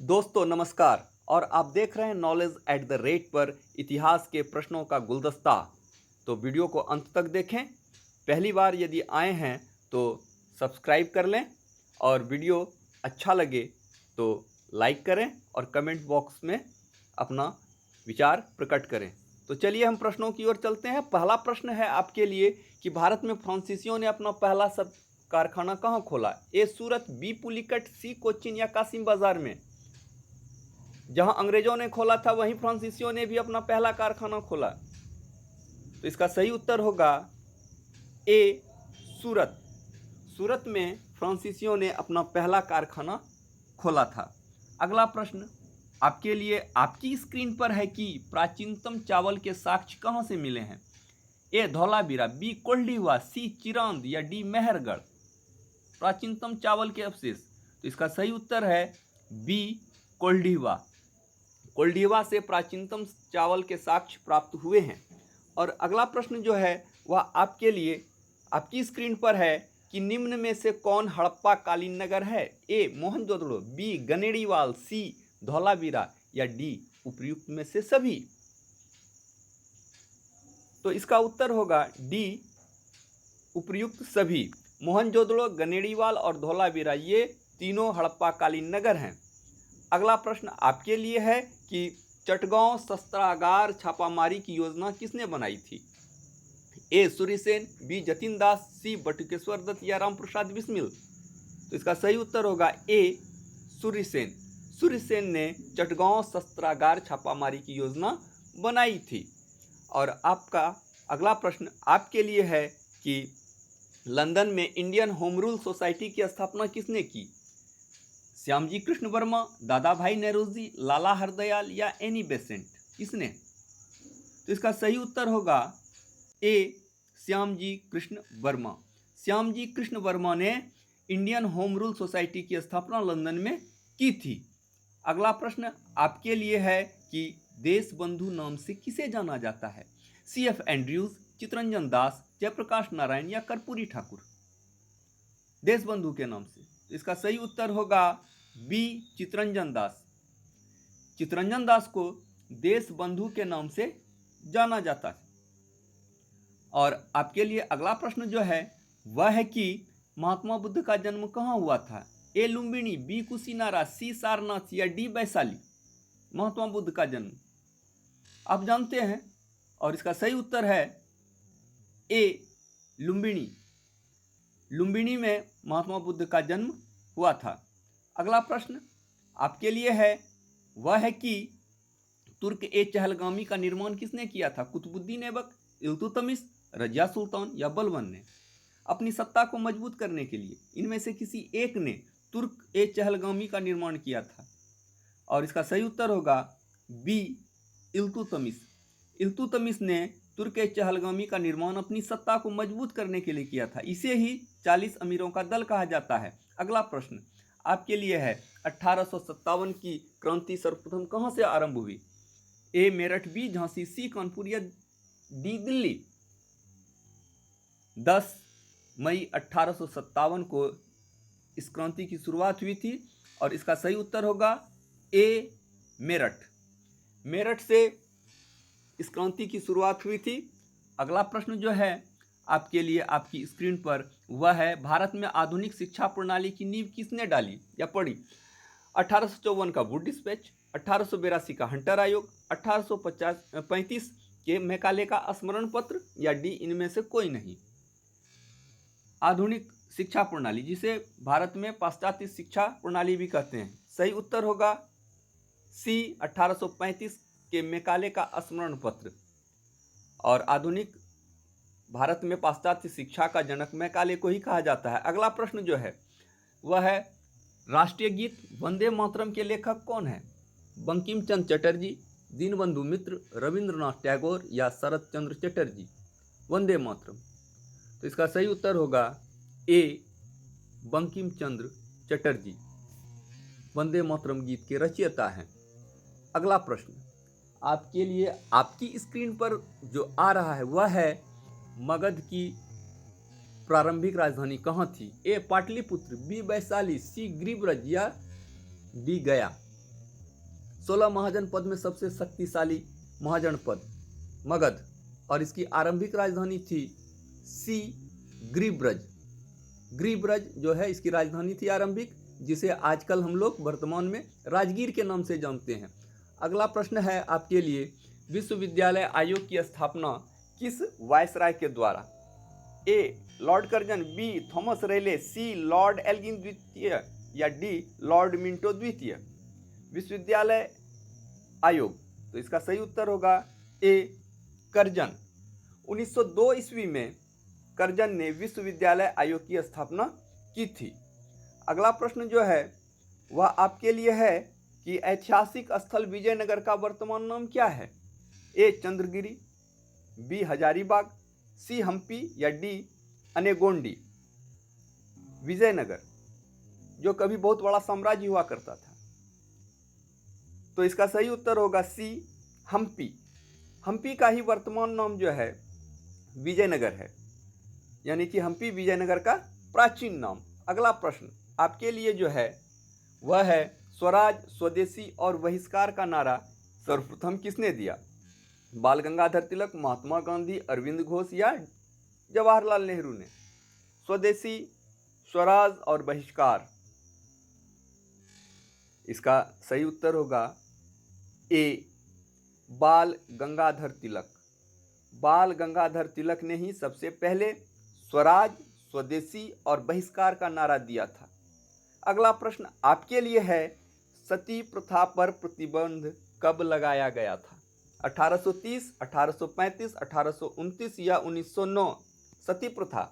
दोस्तों नमस्कार। और आप देख रहे हैं नॉलेज एट द रेट पर इतिहास के प्रश्नों का गुलदस्ता। तो वीडियो को अंत तक देखें। पहली बार यदि आए हैं तो सब्सक्राइब कर लें और वीडियो अच्छा लगे तो लाइक करें और कमेंट बॉक्स में अपना विचार प्रकट करें। तो चलिए हम प्रश्नों की ओर चलते हैं। पहला प्रश्न है आपके लिए कि भारत में फ्रांसीसियों ने अपना पहला सब कारखाना कहाँ खोला? ए सूरत, बी पुलिकट, सी कोच्चिन या कासिम बाजार में? जहां अंग्रेजों ने खोला था वहीं फ्रांसीसियों ने भी अपना पहला कारखाना खोला। तो इसका सही उत्तर होगा ए सूरत। सूरत में फ्रांसीसियों ने अपना पहला कारखाना खोला था। अगला प्रश्न आपके लिए आपकी स्क्रीन पर है कि प्राचीनतम चावल के साक्ष्य कहां से मिले हैं? ए धौलावीरा, बी कोल्डीवा, सी चिरांद या डी मेहरगढ़? प्राचीनतम चावल के अवशेष। तो इसका सही उत्तर है बी कोल्डीवा। कोल्डीवा से प्राचीनतम चावल के साक्ष्य प्राप्त हुए हैं। और अगला प्रश्न जो है वह आपके लिए आपकी स्क्रीन पर है कि निम्न में से कौन हड़प्पा कालीन नगर है? ए मोहनजोदड़ो, बी गनेड़ीवाल, सी धौलावीरा या डी उपर्युक्त में से सभी? तो इसका उत्तर होगा डी उपर्युक्त सभी। मोहनजोदड़ो, गनेड़ीवाल और धौलावीरा ये तीनों हड़प्पा कालीन नगर हैं। अगला प्रश्न आपके लिए है कि चटगांव शस्त्रागार छापामारी की योजना किसने बनाई थी? ए सूर्यसेन, बी जतिन दास, सी बटुकेश्वर दत्त या रामप्रसाद बिस्मिल? तो इसका सही उत्तर होगा ए सूर्यसेन। सूर्यसेन ने चटगांव शस्त्रागार छापामारी की योजना बनाई थी। और आपका अगला प्रश्न आपके लिए है कि लंदन में इंडियन होम रूल सोसाइटी की स्थापना किसने की? श्यामजी कृष्ण वर्मा, दादा भाई नेहरूजी, लाला हरदयाल या एनी बेसेंट? किसने? तो इसका सही उत्तर होगा ए श्यामजी कृष्ण वर्मा। श्यामजी कृष्ण वर्मा ने इंडियन होम रूल सोसाइटी की स्थापना लंदन में की थी। अगला प्रश्न आपके लिए है कि देश बंधु नाम से किसे जाना जाता है? सी एफ एंड्रयूज, चितरंजन दास, जयप्रकाश नारायण या कर्पूरी ठाकुर? देश बंधु के नाम से। तो इसका सही उत्तर होगा बी चितरंजन दास। चितरंजन दास को देश बंधु के नाम से जाना जाता है। और आपके लिए अगला प्रश्न जो है वह है कि महात्मा बुद्ध का जन्म कहाँ हुआ था? ए लुम्बिनी, बी कुशीनारा, सी सारनाथ या डी वैशाली? महात्मा बुद्ध का जन्म आप जानते हैं और इसका सही उत्तर है ए लुम्बिनी। लुम्बिनी में महात्मा बुद्ध का जन्म हुआ था। अगला प्रश्न आपके लिए है वह है कि तुर्क ए चहलगामी का निर्माण किसने किया था? कुतुबुद्दीन ऐबक, इल्तुतमिश, रजिया सुल्तान या बलबन ने? अपनी सत्ता को मजबूत करने के लिए इनमें से किसी एक ने तुर्क ए चहलगामी का निर्माण किया था। और इसका सही उत्तर होगा बी इल्तुतमिश। इल्तुतमिश ने तुर्क ए चहलगामी का निर्माण अपनी सत्ता को मजबूत करने के लिए किया था। इसे ही 40 अमीरों का दल कहा जाता है। अगला प्रश्न आपके लिए है 1857 की क्रांति सर्वप्रथम कहाँ से आरंभ हुई? ए मेरठ, बी झांसी, सी कानपुर या डी दिल्ली? 10 मई 1857 को इस क्रांति की शुरुआत हुई थी और इसका सही उत्तर होगा ए मेरठ। मेरठ से इस क्रांति की शुरुआत हुई थी। अगला प्रश्न जो है आपके लिए आपकी स्क्रीन पर वह है भारत में आधुनिक शिक्षा प्रणाली की नींव किसने डाली या पढ़ी? 1854 का वुड डिस्पैच, 1882 का हंटर आयोग, 1835 के मैकाले का स्मरण पत्र या डी इनमें से कोई नहीं? आधुनिक शिक्षा प्रणाली जिसे भारत में पाश्चात्य शिक्षा प्रणाली भी कहते हैं, सही उत्तर होगा सी 1835 के मैकाले का स्मरण पत्र। और आधुनिक भारत में पाश्चात्य शिक्षा का जनक मैकाले को ही कहा जाता है। अगला प्रश्न जो है वह है राष्ट्रीय गीत वंदे मातरम के लेखक कौन है? बंकिम चंद्र चटर्जी, दीनबंधु मित्र, रविंद्रनाथ टैगोर या शरत चंद्र चटर्जी? वंदे मातरम। तो इसका सही उत्तर होगा ए बंकिम चंद्र चटर्जी वंदे मातरम गीत के रचयिता हैं। अगला प्रश्न आपके लिए आपकी स्क्रीन पर जो आ रहा है वह है मगध की प्रारंभिक राजधानी कहाँ थी? ए पाटलिपुत्र, बी वैशाली, सी गिरिब्रज या डी गया? 16 महाजनपद में सबसे शक्तिशाली महाजनपद मगध, और इसकी आरंभिक राजधानी थी सी गिरिब्रज। गिरिब्रज जो है इसकी राजधानी थी आरंभिक, जिसे आजकल हम लोग वर्तमान में राजगीर के नाम से जानते हैं। अगला प्रश्न है आपके लिए, विश्वविद्यालय आयोग की स्थापना किस वायसराय के द्वारा? ए लॉर्ड कर्जन, बी थॉमस रेले, सी लॉर्ड एल्गिन द्वितीय या डी लॉर्ड मिंटो द्वितीय। विश्वविद्यालय आयोग, तो इसका सही उत्तर होगा ए कर्जन। 1902 ईस्वी में कर्जन ने विश्वविद्यालय आयोग की स्थापना की थी। अगला प्रश्न जो है वह आपके लिए है कि ऐतिहासिक स्थल विजयनगर का वर्तमान नाम क्या है? ए चंद्रगिरी, बी हजारीबाग, सी हम्पी या डी अनेगोंडी। विजयनगर जो कभी बहुत बड़ा साम्राज्य हुआ करता था, तो इसका सही उत्तर होगा सी हम्पी। हम्पी का ही वर्तमान नाम जो है विजयनगर है, यानी कि हम्पी विजयनगर का प्राचीन नाम। अगला प्रश्न आपके लिए जो है वह है, स्वराज, स्वदेशी और बहिष्कार का नारा सर्वप्रथम किसने दिया? बाल गंगाधर तिलक, महात्मा गांधी, अरविंद घोष या जवाहरलाल नेहरू ने? स्वदेशी, स्वराज और बहिष्कार, इसका सही उत्तर होगा ए बाल गंगाधर तिलक। बाल गंगाधर तिलक ने ही सबसे पहले स्वराज, स्वदेशी और बहिष्कार का नारा दिया था। अगला प्रश्न आपके लिए है, सती प्रथा पर प्रतिबंध कब लगाया गया था? 1830, 1835, 1829 या 1909? सती प्रथा,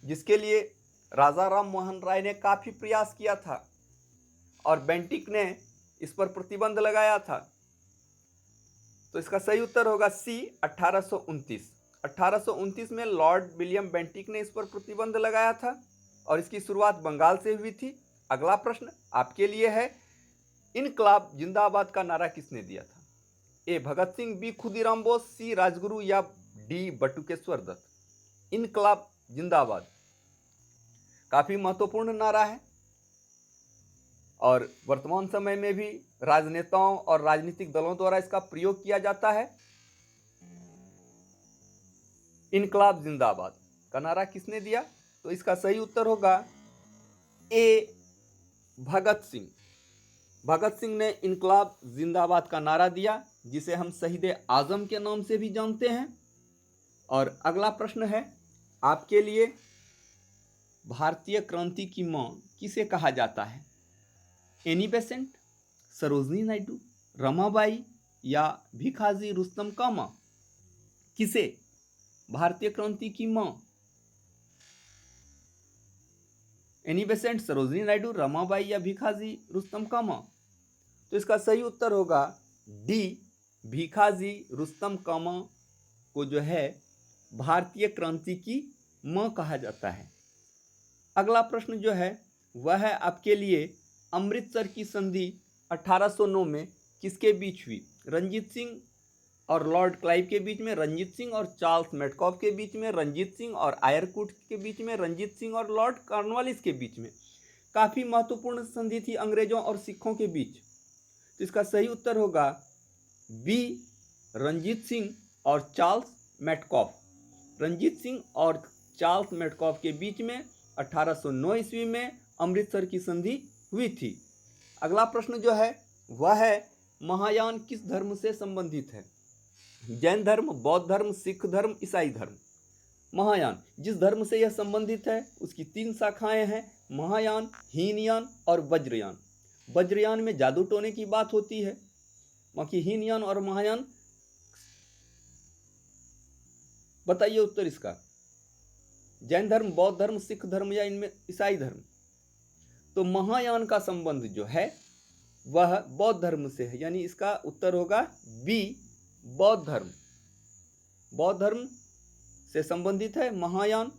जिसके लिए राजा राम मोहन राय ने काफ़ी प्रयास किया था और बेंटिक ने इस पर प्रतिबंध लगाया था, तो इसका सही उत्तर होगा सी 1829। 1829 में लॉर्ड विलियम बेंटिक ने इस पर प्रतिबंध लगाया था और इसकी शुरुआत बंगाल से हुई थी। अगला प्रश्न आपके लिए है, इनकलाब जिंदाबाद का नारा किसने दिया था? ए भगत सिंह, बी खुदीराम बोस, सी राजगुरु या डी बटुकेश्वर दत्त। इनकलाब जिंदाबाद काफ़ी महत्वपूर्ण नारा है और वर्तमान समय में भी राजनेताओं और राजनीतिक दलों द्वारा इसका प्रयोग किया जाता है। इनकलाब जिंदाबाद का नारा किसने दिया? तो इसका सही उत्तर होगा ए भगत सिंह। भगत सिंह ने इनकलाब जिंदाबाद का नारा दिया, जिसे हम शहीद आजम के नाम से भी जानते हैं। और अगला प्रश्न है आपके लिए, भारतीय क्रांति की मां किसे कहा जाता है? एनी बेसेंट, सरोजनी नायडू, रमाबाई या भिखाजी रुस्तम का मां? किसे भारतीय क्रांति की मां? एनी बेसेंट, सरोजनी नायडू, रमाबाई या भिखाजी रुस्तम का मां? तो इसका सही उत्तर होगा डी भिखाजी रुस्तम का मां को जो है भारतीय क्रांति की मां कहा जाता है। अगला प्रश्न जो है वह है आपके लिए, अमृतसर की संधि 1809 में किसके बीच हुई? रंजीत सिंह और लॉर्ड क्लाइव के बीच में, रंजीत सिंह और चार्ल्स मेटकॉफ के बीच में, रंजीत सिंह और आयरकूट के बीच में, रंजीत सिंह और लॉर्ड कॉर्नवालिस के बीच में? काफ़ी महत्वपूर्ण संधि थी अंग्रेजों और सिखों के बीच, तो इसका सही उत्तर होगा बी रंजीत सिंह और चार्ल्स मेटकॉफ। रंजीत सिंह और चार्ल्स मेटकॉफ के बीच में 1809 ईस्वी में अमृतसर की संधि हुई थी। अगला प्रश्न जो है वह है, महायान किस धर्म से संबंधित है? जैन धर्म, बौद्ध धर्म, सिख धर्म, ईसाई धर्म? महायान जिस धर्म से यह संबंधित है उसकी 3 शाखाएं हैं, महायान, हीनयान और वज्रयान। वज्रयान में जादू टोने की बात होती है, बाकी हीनयान और महायान, बताइए उत्तर इसका। जैन धर्म, बौद्ध धर्म, सिख धर्म या इनमें ईसाई धर्म? तो महायान का संबंध जो है वह बौद्ध धर्म से है, यानी इसका उत्तर होगा बी बौद्ध धर्म। बौद्ध धर्म से संबंधित है महायान।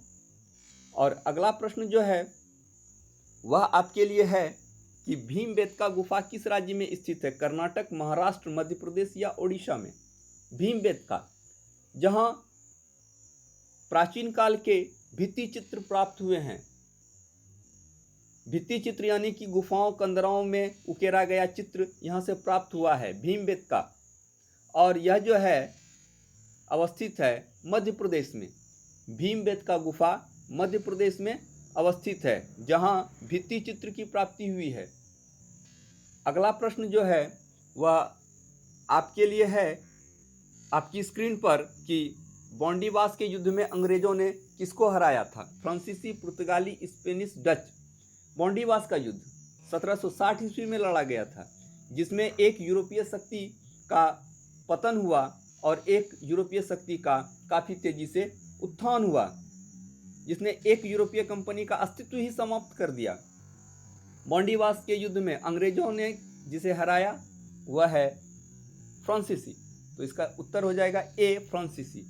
और अगला प्रश्न जो है वह आपके लिए है कि भीमबेटका गुफा किस राज्य में स्थित है? कर्नाटक, महाराष्ट्र, मध्य प्रदेश या ओडिशा में? भीमबेटका, जहां प्राचीन काल के भित्ति चित्र प्राप्त हुए हैं, भित्ति चित्र यानी कि गुफाओं कंदराओं में उकेरा गया चित्र यहाँ से प्राप्त हुआ है भीमबेटका, और यह जो है अवस्थित है मध्य प्रदेश में। भीमबेटका गुफा मध्य प्रदेश में अवस्थित है जहाँ भित्ति चित्र की प्राप्ति हुई है। अगला प्रश्न जो है वह आपके लिए है आपकी स्क्रीन पर कि बॉन्डीवास के युद्ध में अंग्रेजों ने किसको हराया था। फ्रांसीसी, पुर्तगाली, स्पेनिश, डच। बॉन्डीवास का युद्ध 1760 ईस्वी में लड़ा गया था, जिसमें एक यूरोपीय शक्ति का पतन हुआ और एक यूरोपीय शक्ति का काफ़ी तेजी से उत्थान हुआ, जिसने एक यूरोपीय कंपनी का अस्तित्व ही समाप्त कर दिया। बॉन्डीवास के युद्ध में अंग्रेजों ने जिसे हराया वह है फ्रांसीसी। तो इसका उत्तर हो जाएगा ए, फ्रांसीसी।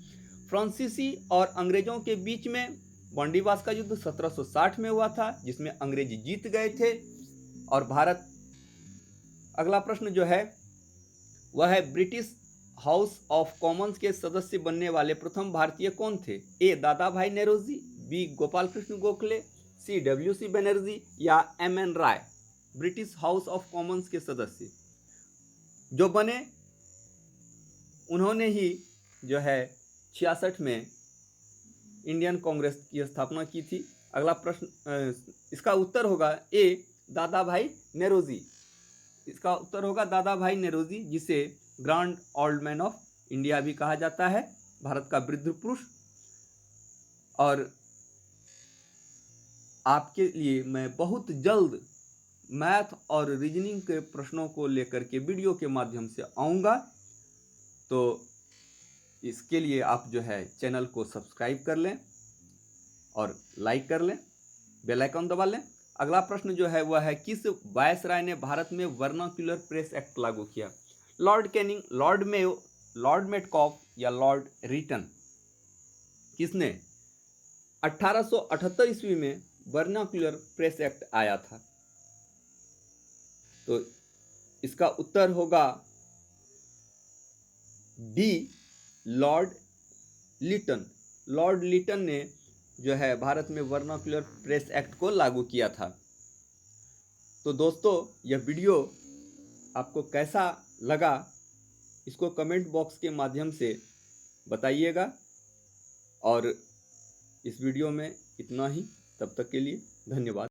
फ्रांसीसी और अंग्रेजों के बीच में बॉन्डीवास का युद्ध 1760 में हुआ था, जिसमें अंग्रेजी जीत गए थे और भारत। अगला प्रश्न जो है वह है ब्रिटिश हाउस ऑफ कॉमन्स के सदस्य बनने वाले प्रथम भारतीय कौन थे। A, Dadabhai Naoroji, B, Gopal Krishna Gokhale, C, WC Banerjee या MN Roy. British House of Commons के सदस्य जो बने उन्होंने ही जो है 66 में इंडियन कांग्रेस की स्थापना की थी। अगला प्रश्न इसका उत्तर होगा ए, दादा भाई नेरोजी। इसका उत्तर होगा दादा भाई नेरोजी, जिसे grand old man of India भी कहा जाता है, भारत का वृद्ध पुरुष। और आपके लिए मैं बहुत जल्द मैथ और रीजनिंग के प्रश्नों को लेकर के वीडियो के माध्यम से आऊँगा, तो इसके लिए आप जो है चैनल को सब्सक्राइब कर लें और लाइक कर लें, बेल आइकन दबा लें। अगला प्रश्न जो है वह है किस वायसराय ने भारत में वर्नाक्युलर प्रेस एक्ट लागू किया। Lord Canning, Lord Mayo, Lord Metcalfe या लॉर्ड रिटन। किसने 1878 ईस्वी में वर्नाक्युलर प्रेस एक्ट आया था। तो इसका उत्तर होगा D, Lord Lytton. Lord Lytton ने जो है भारत में वर्नाक्युलर प्रेस एक्ट को लागू किया था। तो दोस्तों यह वीडियो आपको कैसा लगा इसको कमेंट बॉक्स के माध्यम से बताइएगा। और इस वीडियो में इतना ही, तब तक के लिए धन्यवाद।